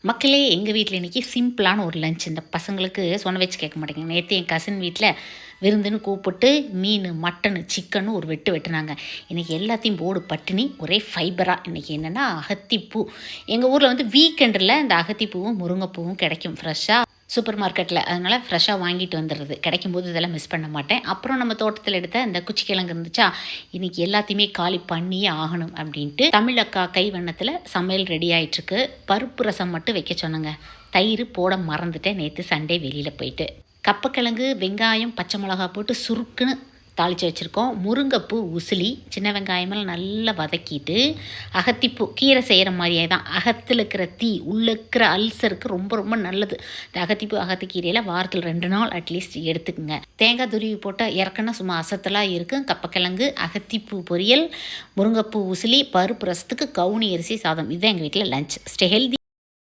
மக்களே எங்கள் வீட்டில் இன்றைக்கி சிம்பிளான ஒரு லஞ்ச். இந்த பசங்களுக்கு சொன்ன வச்சு கேட்க மாட்டேங்க. நேற்று என் கசின் வீட்டில் விருந்துன்னு கூப்பிட்டு மீன், மட்டனு, சிக்கன்னு ஒரு வெட்டுனாங்க. இன்றைக்கி எல்லாத்தையும் போடு பட்டினி, ஒரே ஃபைபராக. இன்றைக்கி என்னென்னா அகத்திப்பூ. எங்கள் ஊரில் வந்து வீக்கெண்டில் இந்த அகத்திப்பூவும் முருங்கைப்பூவும் கிடைக்கும் ஃப்ரெஷ்ஷாக சூப்பர் மார்க்கெட்டில். அதனால் ஃப்ரெஷ்ஷாக வாங்கிட்டு வந்துடுறது. கிடைக்கும்போது இதெல்லாம் மிஸ் பண்ண மாட்டேன். அப்புறம் நம்ம தோட்டத்தில் எடுத்த இந்த குச்சிக்கிழங்கு இருந்துச்சா, இன்றைக்கி எல்லாத்தையுமே காலி பண்ணியே ஆகணும் அப்படின்ட்டு தமிழக்கா கைவண்ணத்தில் சமையல் ரெடி ஆகிட்டுருக்கு. பருப்பு ரசம் மட்டும் வைக்க சொன்னங்க. தயிர் போட மறந்துட்டேன் நேற்று சண்டே வெளியில் போயிட்டு. கப்பக்கிழங்கு, வெங்காயம், பச்சை மிளகா போட்டு சுருக்குன்னு தாளித்து வச்சுருக்கோம். முருங்கைப்பூ உசிலி சின்ன வெங்காயமெல்லாம் நல்லா வதக்கிட்டு, அகத்திப்பூ கீரை செய்கிற மாதிரியே தான். அகத்தில் இருக்கிற தீ, உள்ளே இருக்கிற அல்சருக்கு ரொம்ப ரொம்ப நல்லது. இந்த அகத்திப்பூ அகத்திக்கீரையில் வாரத்தில் 2 நாள் அட்லீஸ்ட் எடுத்துக்குங்க. தேங்காய் துருவி போட்டால் இறக்குன்னா சும்மா அசத்தலாக இருக்கும். கப்பக்கிழங்கு, அகத்திப்பூ பொரியல், முருங்கைப்பூ உசிலி, பருப்பு ரசத்துக்கு கவுனி அரிசி சாதம். இதுதான் எங்கள் வீட்டில் லஞ்ச். Stay healthy.